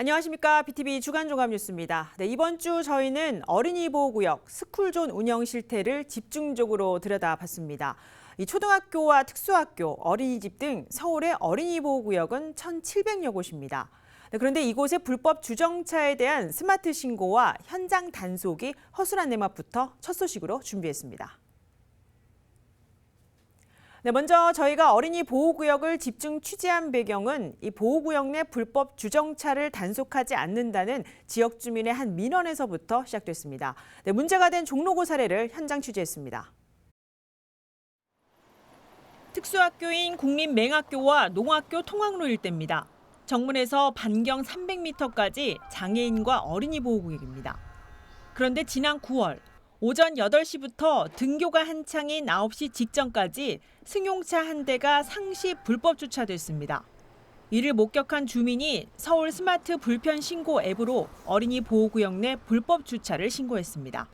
안녕하십니까. BTV 주간 종합 뉴스입니다. 네, 이번 주 저희는 어린이 보호구역 스쿨존 운영 실태를 집중적으로 들여다봤습니다. 이 초등학교와 특수학교, 어린이집 등 서울의 어린이 보호구역은 1,700여 곳입니다. 네, 그런데 이곳의 불법 주정차에 대한 스마트 신고와 현장 단속이 허술한 내막부터 첫 소식으로 준비했습니다. 네, 먼저 저희가 어린이 보호구역을 집중 취재한 배경은 이 보호구역 내 불법 주정차를 단속하지 않는다는 지역 주민의 한 민원에서부터 시작됐습니다. 네, 문제가 된 종로구 사례를 현장 취재했습니다. 특수학교인 국민맹학교와 농학교 통학로 일대입니다. 정문에서 반경 300m까지 장애인과 어린이 보호구역입니다. 그런데 지난 9월 오전 8시부터 등교가 한창인 9시 직전까지 승용차 한 대가 상시 불법 주차됐습니다. 이를 목격한 주민이 서울 스마트 불편 신고 앱으로 어린이 보호구역 내 불법 주차를 신고했습니다.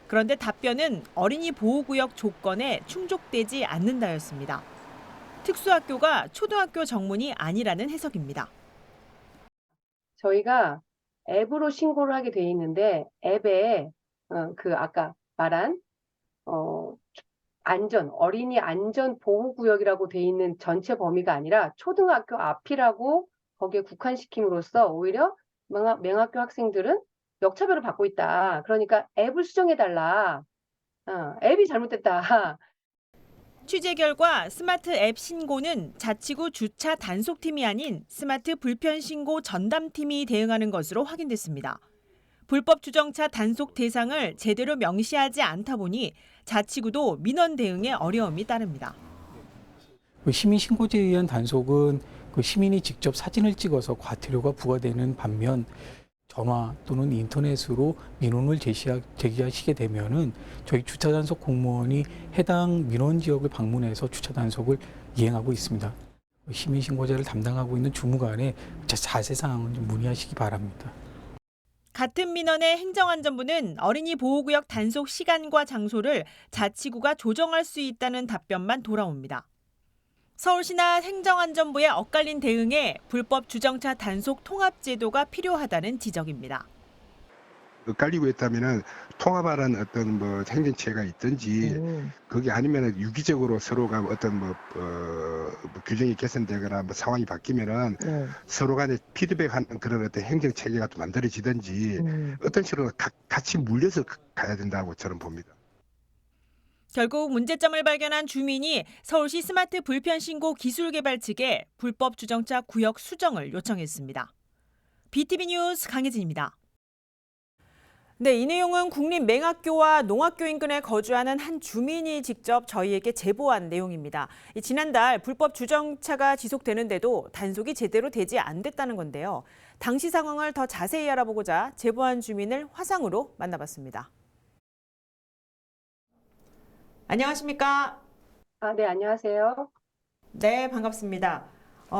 그런데 답변은 어린이 보호구역 조건에 충족되지 않는다였습니다. 특수학교가 초등학교 정문이 아니라는 해석입니다. 저희가 앱으로 신고를 하게 돼 있는데 앱에 아까 말한 어린이 안전 보호구역이라고 돼 있는 전체 범위가 아니라 초등학교 앞이라고 거기에 국한시킴으로써 오히려 맹학교 학생들은 역차별을 받고 있다. 그러니까 앱을 수정해달라. 앱이 잘못됐다. 취재 결과 스마트 앱 신고는 자치구 주차 단속팀이 아닌 스마트 불편 신고 전담팀이 대응하는 것으로 확인됐습니다. 불법 주정차 단속 대상을 제대로 명시하지 않다 보니 자치구도 민원 대응에 어려움이 따릅니다. 시민신고제에 의한 단속은 시민이 직접 사진을 찍어서 과태료가 부과되는 반면 전화 또는 인터넷으로 민원을 제기하시게 되면은 저희 주차단속 공무원이 해당 민원 지역을 방문해서 주차단속을 이행하고 있습니다. 시민신고제를 담당하고 있는 주무관의 자세 사항은 좀 문의하시기 바랍니다. 같은 민원의 행정안전부는 어린이 보호구역 단속 시간과 장소를 자치구가 조정할 수 있다는 답변만 돌아옵니다. 서울시나 행정안전부의 엇갈린 대응에 불법 주정차 단속 통합제도가 필요하다는 지적입니다. 엇갈리고 있다면은 통합하는 어떤 행정체가 있든지 그게 아니면은 유기적으로 서로가 어떤 규정이 개선되거나 상황이 바뀌면은 서로 간에 피드백하는 그런 어떤 행정체계가 또 만들어지든지 어떤 식으로 같이 물려서 가야 된다고 저는 봅니다. 결국 문제점을 발견한 주민이 서울시 스마트 불편신고 기술개발 측에 불법 주정차 구역 수정을 요청했습니다. BTV 뉴스 강혜진입니다. 네, 이 내용은 국립맹학교와 농학교 인근에 거주하는 한 주민이 직접 저희에게 제보한 내용입니다. 지난달 불법 주정차가 지속되는데도 단속이 제대로 되지 않았다는 건데요. 당시 상황을 더 자세히 알아보고자 제보한 주민을 화상으로 만나봤습니다. 안녕하십니까? 네, 안녕하세요. 네, 반갑습니다.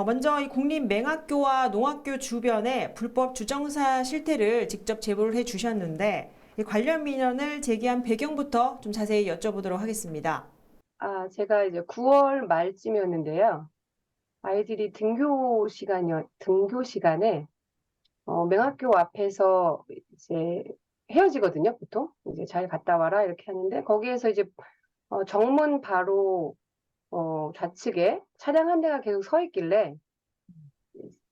먼저 이 국립맹학교와 농학교 주변에 불법 주정차 실태를 직접 제보를 해주셨는데 이 관련 민원을 제기한 배경부터 좀 자세히 여쭤보도록 하겠습니다. 제가 이제 9월 말쯤이었는데요. 아이들이 등교 시간에 맹학교 앞에서 이제 헤어지거든요, 보통. 이제 잘 갔다 와라 이렇게 하는데 거기에서 이제 정문 바로 좌측에 차량 한 대가 계속 서 있길래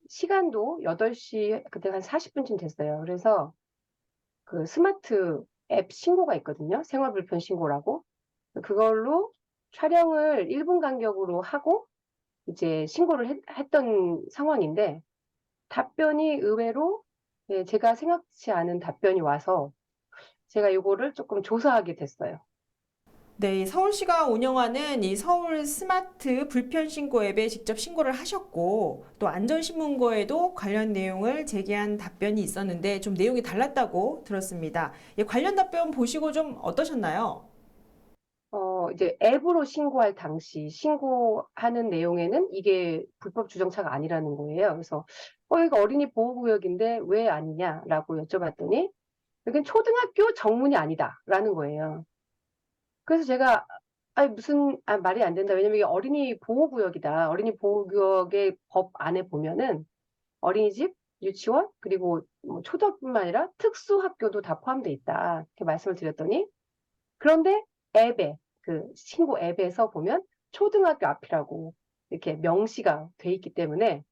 시간도 8시 그때 한 40분쯤 됐어요. 그래서 그 스마트 앱 신고가 있거든요. 생활불편 신고라고. 그걸로 촬영을 1분 간격으로 하고 이제 신고를 했던 상황인데 답변이 의외로 제가 생각지 않은 답변이 와서 제가 요거를 조금 조사하게 됐어요. 네, 서울시가 운영하는 이 서울 스마트 불편 신고 앱에 직접 신고를 하셨고 또 안전신문고에도 관련 내용을 제기한 답변이 있었는데 좀 내용이 달랐다고 들었습니다. 관련 답변 보시고 좀 어떠셨나요? 이제 앱으로 신고할 당시 신고하는 내용에는 이게 불법 주정차가 아니라는 거예요. 그래서 이거 어린이 보호구역인데 왜 아니냐라고 여쭤봤더니 여긴 초등학교 정문이 아니다라는 거예요. 그래서 제가 말이 안 된다. 왜냐면 이게 어린이 보호구역이다. 어린이 보호구역의 법 안에 보면은 어린이집, 유치원 그리고 뭐 초등뿐만 아니라 특수학교도 다 포함돼 있다. 이렇게 말씀을 드렸더니 그런데 앱에 그 신고 앱에서 보면 초등학교 앞이라고 이렇게 명시가 돼 있기 때문에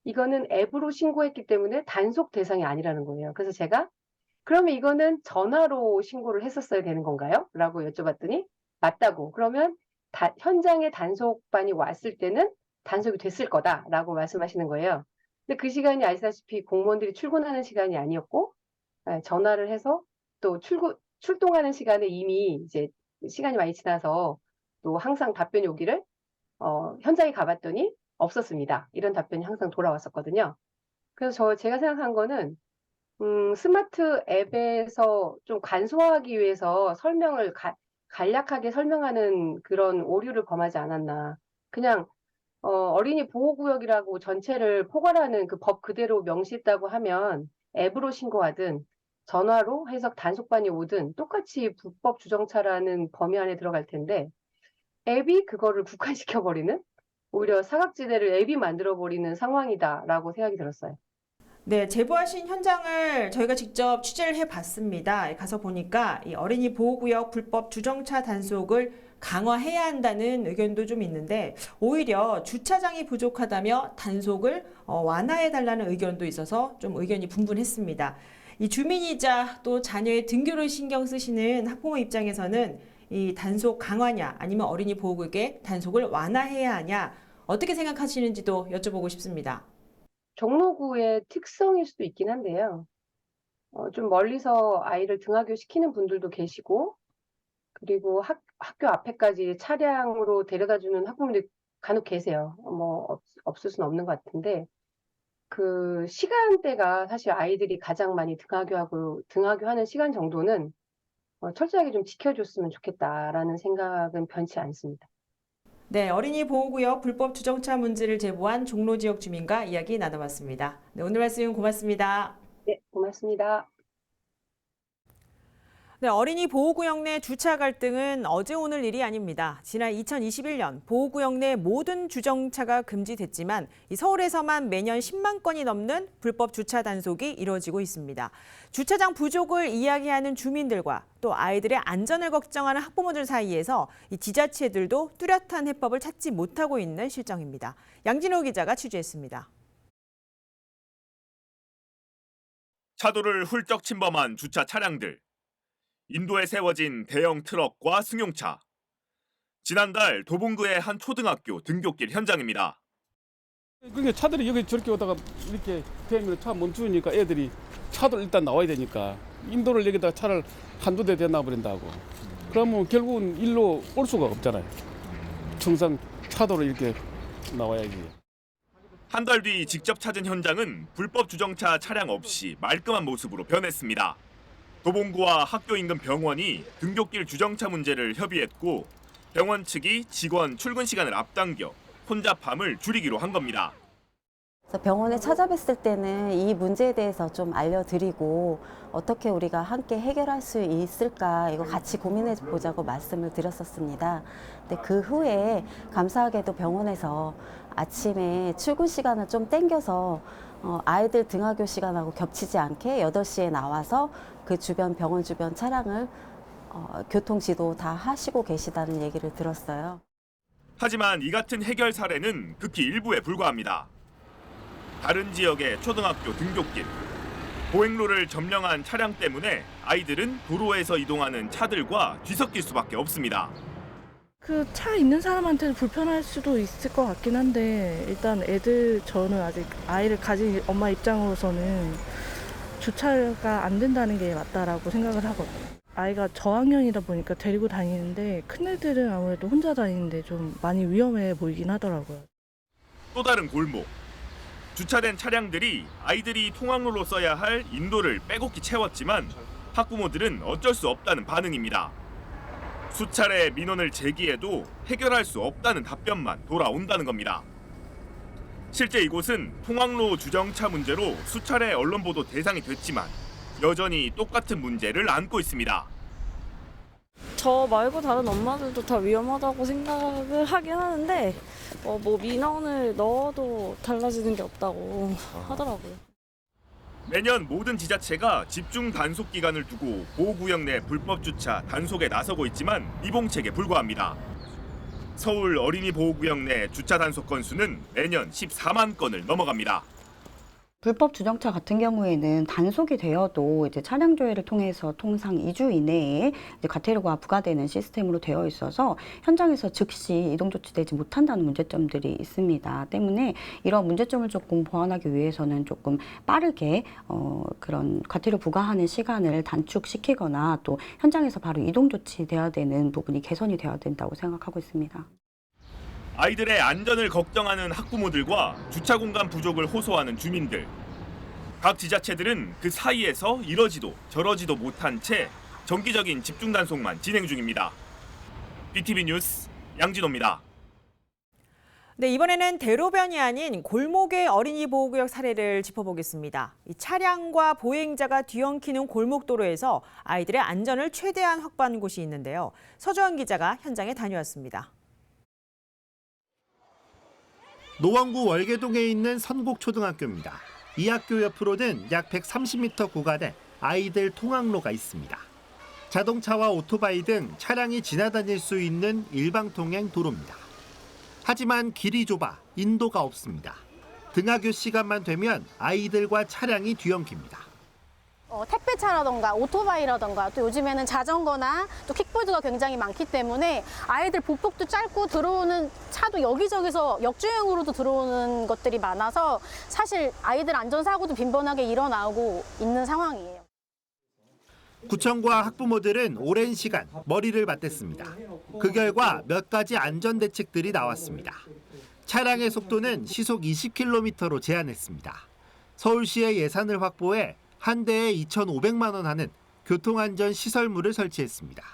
이거는 앱으로 신고했기 때문에 단속 대상이 아니라는 거예요. 그래서 제가 그러면 이거는 전화로 신고를 했었어야 되는 건가요? 라고 여쭤봤더니 맞다고. 그러면 현장에 단속반이 왔을 때는 단속이 됐을 거다라고 말씀하시는 거예요. 근데 그 시간이 아시다시피 공무원들이 출근하는 시간이 아니었고 전화를 해서 또 출동하는 시간에 이미 이제 시간이 많이 지나서 또 항상 답변이 오기를 현장에 가봤더니 없었습니다. 이런 답변이 항상 돌아왔었거든요. 그래서 제가 생각한 거는 스마트 앱에서 좀 간소화하기 위해서 설명을 간략하게 설명하는 그런 오류를 범하지 않았나. 그냥 어린이 보호구역이라고 전체를 포괄하는 그 법 그대로 명시했다고 하면 앱으로 신고하든 전화로 해서 단속반이 오든 똑같이 불법 주정차라는 범위 안에 들어갈 텐데 앱이 그거를 국한시켜버리는 오히려 사각지대를 앱이 만들어버리는 상황이다라고 생각이 들었어요. 네, 제보하신 현장을 저희가 직접 취재를 해봤습니다. 가서 보니까 이 어린이 보호구역 불법 주정차 단속을 강화해야 한다는 의견도 좀 있는데 오히려 주차장이 부족하다며 단속을 완화해달라는 의견도 있어서 좀 의견이 분분했습니다. 이 주민이자 또 자녀의 등교를 신경 쓰시는 학부모 입장에서는 이 단속 강화냐 아니면 어린이 보호구역의 단속을 완화해야 하냐 어떻게 생각하시는지도 여쭤보고 싶습니다. 종로구의 특성일 수도 있긴 한데요. 좀 멀리서 아이를 등하교 시키는 분들도 계시고, 그리고 학교 앞에까지 차량으로 데려다 주는 학부모들이 간혹 계세요. 뭐, 없을 수는 없는 것 같은데, 그 시간대가 사실 아이들이 가장 많이 등하교하는 시간 정도는 철저하게 좀 지켜줬으면 좋겠다라는 생각은 변치 않습니다. 네, 어린이 보호구역 불법 주정차 문제를 제보한 종로 지역 주민과 이야기 나눠봤습니다. 네, 오늘 말씀 고맙습니다. 네, 고맙습니다. 네, 어린이 보호구역 내 주차 갈등은 어제 오늘 일이 아닙니다. 지난 2021년 보호구역 내 모든 주정차가 금지됐지만 서울에서만 매년 10만 건이 넘는 불법 주차 단속이 이루어지고 있습니다. 주차장 부족을 이야기하는 주민들과 또 아이들의 안전을 걱정하는 학부모들 사이에서 이 지자체들도 뚜렷한 해법을 찾지 못하고 있는 실정입니다. 양진호 기자가 취재했습니다. 차도를 훌쩍 침범한 주차 차량들. 인도에 세워진 대형 트럭과 승용차. 지난달 도봉구의 한 초등학교 등굣길 현장입니다. 그러니까 차들이 여기 저렇게 오다가 이렇게 대면 차 멈추니까 애들이 차도 일단 나와야 되니까 인도를 여기다 차를 한두 대 대놔 버린다고. 그러면 결국은 일로 올 수가 없잖아요. 정상 차도로 이렇게 나와야지. 한 달 뒤 직접 찾은 현장은 불법 주정차 차량 없이 말끔한 모습으로 변했습니다. 도봉구와 학교 인근 병원이 등굣길 주정차 문제를 협의했고 병원 측이 직원 출근 시간을 앞당겨 혼잡함을 줄이기로 한 겁니다. 그래서 병원에 찾아뵀을 때는 이 문제에 대해서 좀 알려드리고 어떻게 우리가 함께 해결할 수 있을까 이거 같이 고민해 보자고 말씀을 드렸었습니다. 근데 그 후에 감사하게도 병원에서 아침에 출근 시간을 좀 땡겨서 아이들 등하교 시간하고 겹치지 않게 8시에 나와서 그 주변 병원 주변 차량을 교통 지도 다 하시고 계시다는 얘기를 들었어요. 하지만 이 같은 해결 사례는 극히 일부에 불과합니다. 다른 지역의 초등학교 등굣길. 보행로를 점령한 차량 때문에 아이들은 도로에서 이동하는 차들과 뒤섞일 수밖에 없습니다. 그 차 있는 사람한테는 불편할 수도 있을 것 같긴 한데 일단 저는 아직 아이를 가진 엄마 입장으로서는 주차가 안 된다는 게 맞다라고 생각을 하거든요. 아이가 저학년이다 보니까 데리고 다니는데 큰애들은 아무래도 혼자 다니는데 좀 많이 위험해 보이긴 하더라고요. 또 다른 골목. 주차된 차량들이 아이들이 통학로로 써야 할 인도를 빼곡히 채웠지만 학부모들은 어쩔 수 없다는 반응입니다. 수차례 민원을 제기해도 해결할 수 없다는 답변만 돌아온다는 겁니다. 실제 이곳은 통학로 주정차 문제로 수차례 언론 보도 대상이 됐지만 여전히 똑같은 문제를 안고 있습니다. 저 말고 다른 엄마들도 다 위험하다고 생각을 하긴 하는데 뭐 민원을 넣어도 달라지는 게 없다고 하더라고요. 매년 모든 지자체가 집중 단속 기간을 두고 보호구역 내 불법 주차 단속에 나서고 있지만 미봉책에 불과합니다. 서울 어린이 보호구역 내 주차 단속 건수는 매년 14만 건을 넘어갑니다. 불법 주정차 같은 경우에는 단속이 되어도 이제 차량 조회를 통해서 통상 2주 이내에 이제 과태료가 부과되는 시스템으로 되어 있어서 현장에서 즉시 이동 조치되지 못한다는 문제점들이 있습니다. 때문에 이런 문제점을 조금 보완하기 위해서는 조금 빠르게 그런 과태료 부과하는 시간을 단축시키거나 또 현장에서 바로 이동 조치돼야 되는 부분이 개선이 되어야 된다고 생각하고 있습니다. 아이들의 안전을 걱정하는 학부모들과 주차 공간 부족을 호소하는 주민들. 각 지자체들은 그 사이에서 이러지도 저러지도 못한 채 정기적인 집중 단속만 진행 중입니다. BTV 뉴스 양진호입니다. 네, 이번에는 대로변이 아닌 골목의 어린이 보호구역 사례를 짚어보겠습니다. 이 차량과 보행자가 뒤엉키는 골목도로에서 아이들의 안전을 최대한 확보하는 곳이 있는데요. 서주환 기자가 현장에 다녀왔습니다. 노원구 월계동에 있는 선곡초등학교입니다. 이 학교 옆으로는 약 130m 구간에 아이들 통학로가 있습니다. 자동차와 오토바이 등 차량이 지나다닐 수 있는 일방통행 도로입니다. 하지만 길이 좁아 인도가 없습니다. 등하교 시간만 되면 아이들과 차량이 뒤엉킵니다. 택배차라던가 오토바이라던가 또 요즘에는 자전거나 또 킥보드가 굉장히 많기 때문에 아이들 보폭도 짧고 들어오는 차도 여기저기서 역주행으로도 들어오는 것들이 많아서 사실 아이들 안전사고도 빈번하게 일어나고 있는 상황이에요. 구청과 학부모들은 오랜 시간 머리를 맞댔습니다. 그 결과 몇 가지 안전 대책들이 나왔습니다. 차량의 속도는 시속 20km로 제한했습니다. 서울시의 예산을 확보해 한 대에 2,500만 원 하는 교통안전 시설물을 설치했습니다.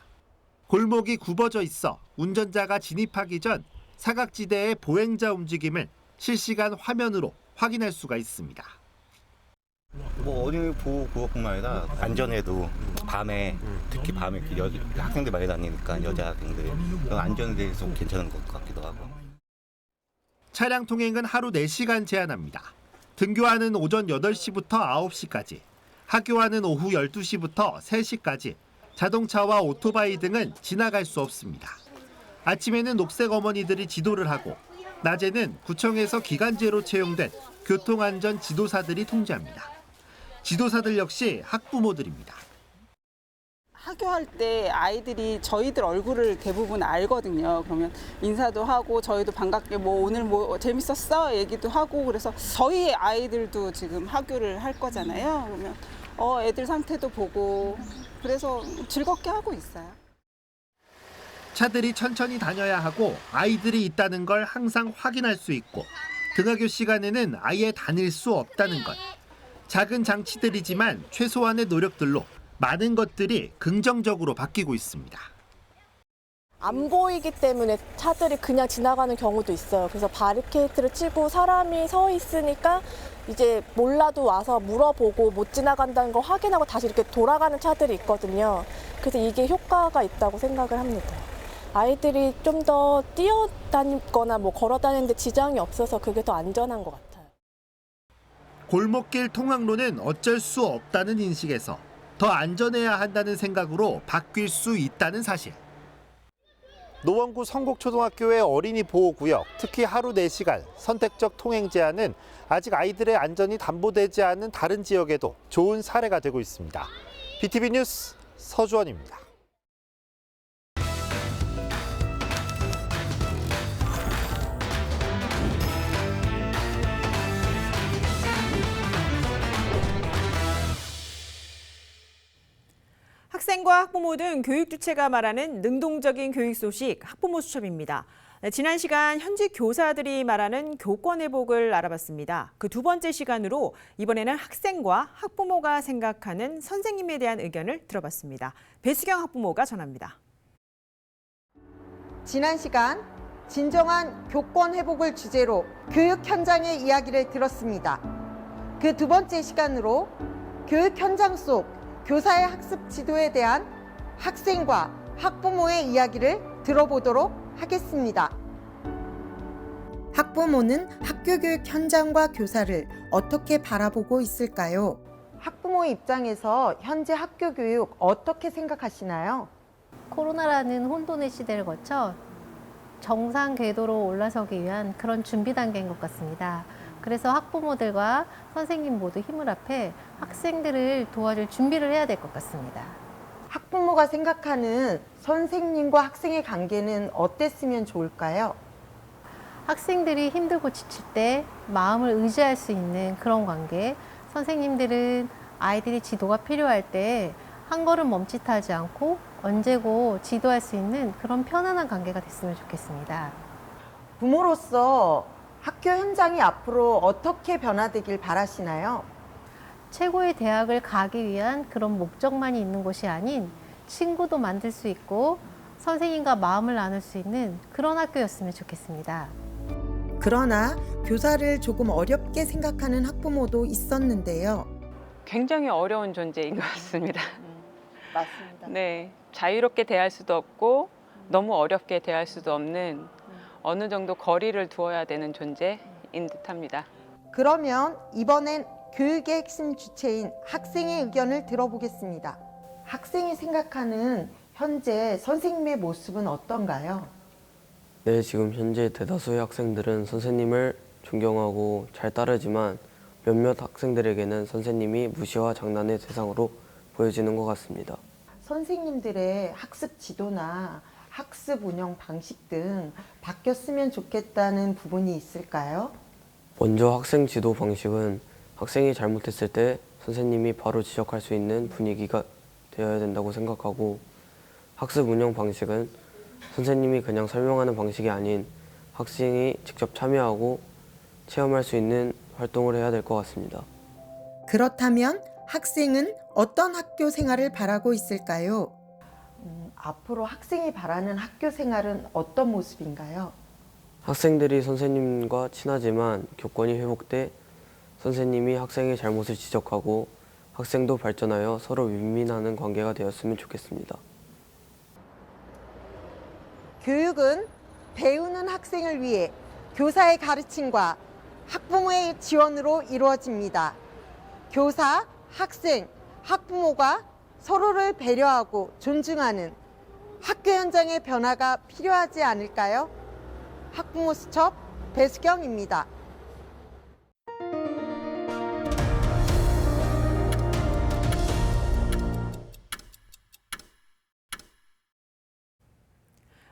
골목이 굽어져 있어 운전자가 진입하기 전 사각지대의 보행자 움직임을 실시간 화면으로 확인할 수가 있습니다. 어린이 보호구역뿐만 아니라 안전에도 밤에 특히 밤에 학생들 많이 다니니까 여자 학생들 그런 안전에 대해서 괜찮은 것 같기도 하고. 차량 통행은 하루 4시간 제한합니다. 등교하는 오전 8시부터 9시까지, 하교하는 오후 12시부터 3시까지 자동차와 오토바이 등은 지나갈 수 없습니다. 아침에는 녹색 어머니들이 지도를 하고 낮에는 구청에서 기간제로 채용된 교통안전 지도사들이 통제합니다. 지도사들 역시 학부모들입니다. 하교할 때 아이들이 저희들 얼굴을 대부분 알거든요. 그러면 인사도 하고 저희도 반갑게 오늘 재밌었어? 얘기도 하고 그래서 저희 아이들도 지금 하교를 할 거잖아요. 그러면 애들 상태도 보고 그래서 즐겁게 하고 있어요. 차들이 천천히 다녀야 하고 아이들이 있다는 걸 항상 확인할 수 있고 등하교 시간에는 아예 다닐 수 없다는 것. 작은 장치들이지만 최소한의 노력들로 많은 것들이 긍정적으로 바뀌고 있습니다. 안 보이기 때문에 차들이 그냥 지나가는 경우도 있어요. 그래서 바리케이트를 치고 사람이 서 있으니까 이제 몰라도 와서 물어보고 못 지나간다는 걸 확인하고 다시 이렇게 돌아가는 차들이 있거든요. 그래서 이게 효과가 있다고 생각을 합니다. 아이들이 좀 더 뛰어다니거나 걸어 다니는데 지장이 없어서 그게 더 안전한 것 같아요. 골목길 통학로는 어쩔 수 없다는 인식에서 더 안전해야 한다는 생각으로 바뀔 수 있다는 사실. 노원구 성곡초등학교의 어린이 보호구역, 특히 하루 4시간 선택적 통행 제한은 아직 아이들의 안전이 담보되지 않은 다른 지역에도 좋은 사례가 되고 있습니다. BTV 뉴스 서주원입니다. 학생과 학부모 등 교육 주체가 말하는 능동적인 교육 소식 학부모 수첩입니다. 지난 시간 현직 교사들이 말하는 교권 회복을 알아봤습니다. 그 두 번째 시간으로 이번에는 학생과 학부모가 생각하는 선생님에 대한 의견을 들어봤습니다. 배수경 학부모가 전합니다. 지난 시간 진정한 교권 회복을 주제로 교육 현장의 이야기를 들었습니다. 그 두 번째 시간으로 교육 현장 속 교사의 학습 지도에 대한 학생과 학부모의 이야기를 들어보도록 하겠습니다. 학부모는 학교 교육 현장과 교사를 어떻게 바라보고 있을까요? 학부모 입장에서 현재 학교 교육 어떻게 생각하시나요? 코로나라는 혼돈의 시대를 거쳐 정상 궤도로 올라서기 위한 그런 준비 단계인 것 같습니다. 그래서 학부모들과 선생님 모두 힘을 합해 학생들을 도와줄 준비를 해야 될 것 같습니다. 학부모가 생각하는 선생님과 학생의 관계는 어땠으면 좋을까요? 학생들이 힘들고 지칠 때 마음을 의지할 수 있는 그런 관계, 선생님들은 아이들이 지도가 필요할 때 한 걸음 멈칫하지 않고 언제고 지도할 수 있는 그런 편안한 관계가 됐으면 좋겠습니다. 부모로서 학교 현장이 앞으로 어떻게 변화되길 바라시나요? 최고의 대학을 가기 위한 그런 목적만이 있는 곳이 아닌 친구도 만들 수 있고 선생님과 마음을 나눌 수 있는 그런 학교였으면 좋겠습니다. 그러나 교사를 조금 어렵게 생각하는 학부모도 있었는데요. 굉장히 어려운 존재인 것 같습니다. 맞습니다. 네, 자유롭게 대할 수도 없고 너무 어렵게 대할 수도 없는 어느 정도 거리를 두어야 되는 존재인 듯합니다. 그러면 이번엔 교육의 핵심 주체인 학생의 의견을 들어보겠습니다. 학생이 생각하는 현재 선생님의 모습은 어떤가요? 네, 지금 현재 대다수의 학생들은 선생님을 존경하고 잘 따르지만 몇몇 학생들에게는 선생님이 무시와 장난의 대상으로 보여지는 것 같습니다. 선생님들의 학습 지도나 학습 운영 방식 등 바뀌었으면 좋겠다는 부분이 있을까요? 먼저 학생 지도 방식은 학생이 잘못했을 때 선생님이 바로 지적할 수 있는 분위기가 되어야 된다고 생각하고, 학습 운영 방식은 선생님이 그냥 설명하는 방식이 아닌 학생이 직접 참여하고 체험할 수 있는 활동을 해야 될 것 같습니다. 그렇다면 학생은 어떤 학교 생활을 바라고 있을까요? 앞으로 학생이 바라는 학교 생활은 어떤 모습인가요? 학생들이 선생님과 친하지만 교권이 회복돼 선생님이 학생의 잘못을 지적하고 학생도 발전하여 서로 윈윈하는 관계가 되었으면 좋겠습니다. 교육은 배우는 학생을 위해 교사의 가르침과 학부모의 지원으로 이루어집니다. 교사, 학생, 학부모가 서로를 배려하고 존중하는 학교 현장의 변화가 필요하지 않을까요? 학부모 수첩 배수경입니다.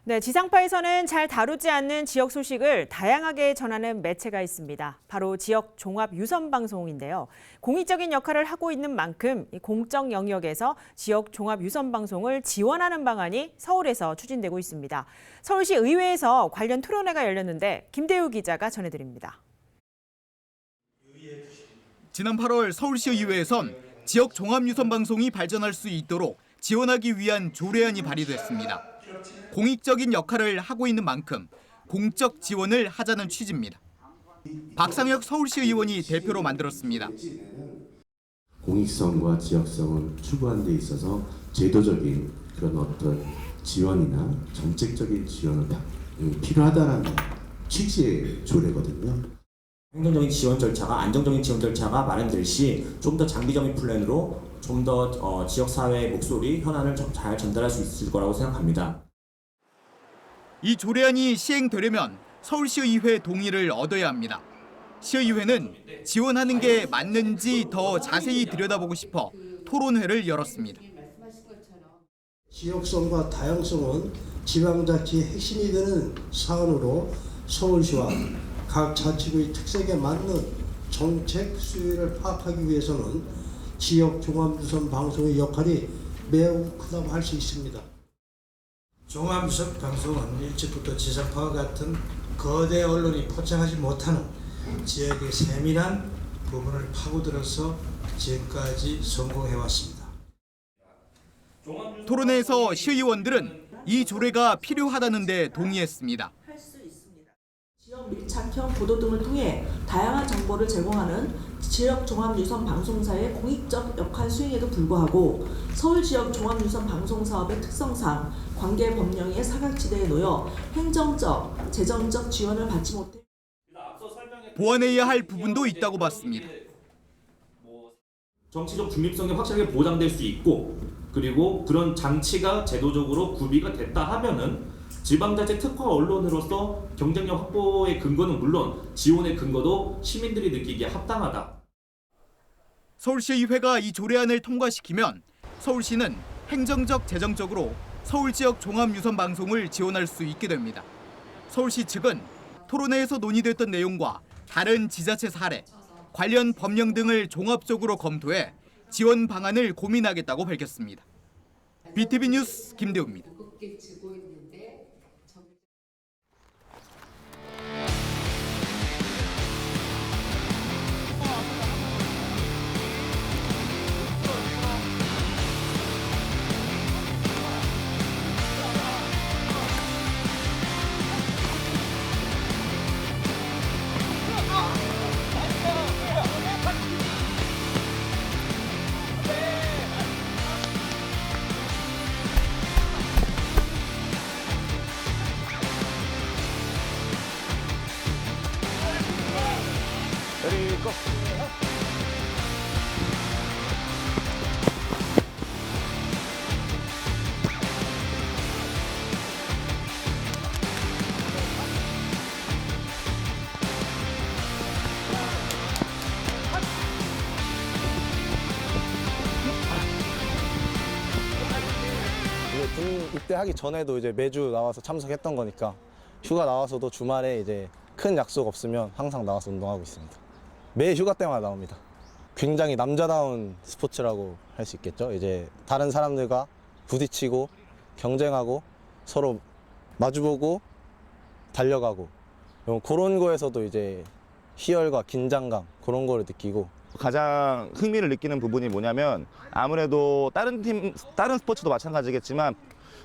네, 지상파에서는 잘 다루지 않는 지역 소식을 다양하게 전하는 매체가 있습니다. 바로 지역 종합 유선 방송인데요. 공익적인 역할을 하고 있는 만큼 이 공적 영역에서 지역 종합 유선 방송을 지원하는 방안이 서울에서 추진되고 있습니다. 서울시 의회에서 관련 토론회가 열렸는데 김대우 기자가 전해드립니다. 지난 8월 서울시의회에선 지역 종합 유선 방송이 발전할 수 있도록 지원하기 위한 조례안이 발의됐습니다. 공익적인 역할을 하고 있는 만큼 공적 지원을 하자는 취지입니다. 박상혁 서울시 의원이 대표로 만들었습니다. 공익성과 지역성을 추구하는 데 있어서 제도적인 그런 어떤 지원이나 정책적인 지원은 필요하다는 취지의 조례거든요. 행정적인 지원 절차가 안정적인 지원 절차가 마련될 시 좀 더 장기적인 플랜으로 좀 더 지역사회의 목소리, 현안을 잘 전달할 수 있을 거라고 생각합니다. 이 조례안이 시행되려면 서울시의회 동의를 얻어야 합니다. 시의회는 지원하는 게 맞는지 더 자세히 들여다보고 싶어 토론회를 열었습니다. 지역성과 다양성은 지방자치의 핵심이 되는 사안으로 서울시와 각 자치구의 특색에 맞는 정책 수요를 파악하기 위해서는 지역 종합유선 방송의 역할이 매우 크다고 할 수 있습니다. 종합유선 방송은 일찍부터 지상파와 같은 거대 언론이 포착하지 못하는 지역의 세밀한 부분을 파고들어서 지금까지 성공해왔습니다. 토론회에서 시의원들은 이 조례가 필요하다는 데 동의했습니다. 지역 밀착형 보도 등을 통해 다양한 정보를 제공하는 지역 종합유선 방송사의 공익적 역할 수행에도 불구하고 서울 지역 종합유선 방송 사업의 특성상 관계 법령의 사각지대에 놓여 행정적, 재정적 지원을 받지 못해 보완해야 할 부분도 있다고 봤습니다. 정치적 중립성이 확실하게 보장될 수 있고 그리고 그런 장치가 제도적으로 구비가 됐다 하면은 지방자치 특화 언론으로서 경쟁력 확보의 근거는 물론 지원의 근거도 시민들이 느끼기에 합당하다. 서울시의회가 이 조례안을 통과시키면 서울시는 행정적, 재정적으로 서울 지역 종합유선 방송을 지원할 수 있게 됩니다. 서울시 측은 토론회에서 논의됐던 내용과 다른 지자체 사례, 관련 법령 등을 종합적으로 검토해 지원 방안을 고민하겠다고 밝혔습니다. BTV 뉴스 김대우입니다. 군 입대하기 전에도 이제 매주 나와서 참석했던 거니까 휴가 나와서도 주말에 이제 큰 약속 없으면 항상 나와서 운동하고 있습니다. 매 휴가 때마다 나옵니다. 굉장히 남자다운 스포츠라고 할 수 있겠죠. 이제 다른 사람들과 부딪히고 경쟁하고 서로 마주보고 달려가고 그런 거에서도 이제 희열과 긴장감 그런 거를 느끼고 가장 흥미를 느끼는 부분이 뭐냐면 아무래도 다른 스포츠도 마찬가지겠지만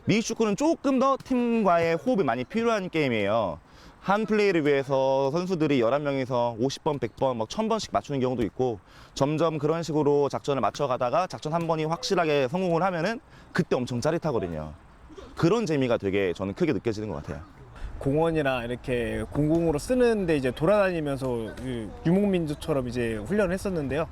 미식축구는 조금 더 팀과의 호흡이 많이 필요한 게임이에요. 한 플레이를 위해서 선수들이 11명이서 50번, 100번, 막 1000번씩 맞추는 경우도 있고 점점 그런 식으로 작전을 맞춰가다가 작전 한 번이 확실하게 성공을 하면은 그때 엄청 짜릿하거든요. 그런 재미가 되게 저는 크게 느껴지는 것 같아요. 공원이나 이렇게 공공으로 쓰는데 이제 돌아다니면서 유목민주처럼 이제 훈련을 했었는데요.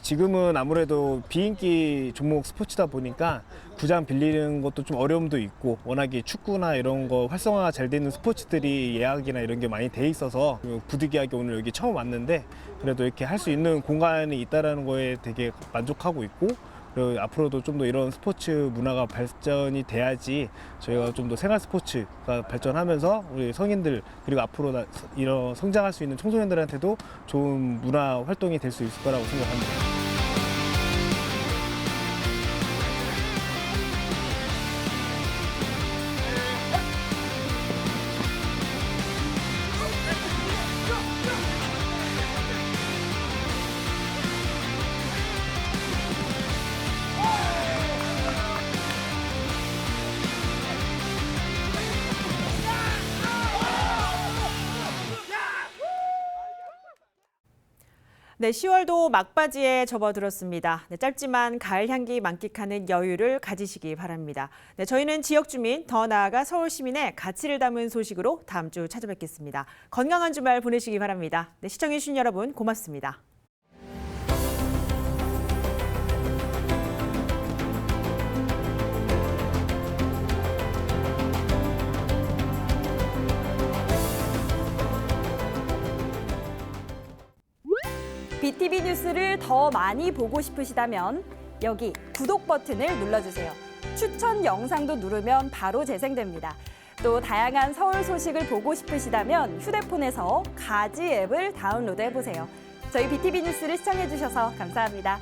지금은 아무래도 비인기 종목 스포츠다 보니까 구장 빌리는 것도 좀 어려움도 있고 워낙에 축구나 이런 거 활성화가 잘 되는 스포츠들이 예약이나 이런 게 많이 돼 있어서 부득이하게 오늘 여기 처음 왔는데 그래도 이렇게 할 수 있는 공간이 있다는 거에 되게 만족하고 있고 그리고 앞으로도 좀 더 이런 스포츠 문화가 발전이 돼야지 저희가 좀 더 생활 스포츠가 발전하면서 우리 성인들 그리고 앞으로 이런 성장할 수 있는 청소년들한테도 좋은 문화 활동이 될 수 있을 거라고 생각합니다. 네, 10월도 막바지에 접어들었습니다. 네, 짧지만 가을 향기 만끽하는 여유를 가지시기 바랍니다. 네, 저희는 지역 주민, 더 나아가 서울 시민의 가치를 담은 소식으로 다음 주 찾아뵙겠습니다. 건강한 주말 보내시기 바랍니다. 네, 시청해주신 여러분 고맙습니다. BTV 뉴스를 더 많이 보고 싶으시다면 여기 구독 버튼을 눌러주세요. 추천 영상도 누르면 바로 재생됩니다. 또 다양한 서울 소식을 보고 싶으시다면 휴대폰에서 가지 앱을 다운로드해보세요. 저희 BTV 뉴스를 시청해주셔서 감사합니다.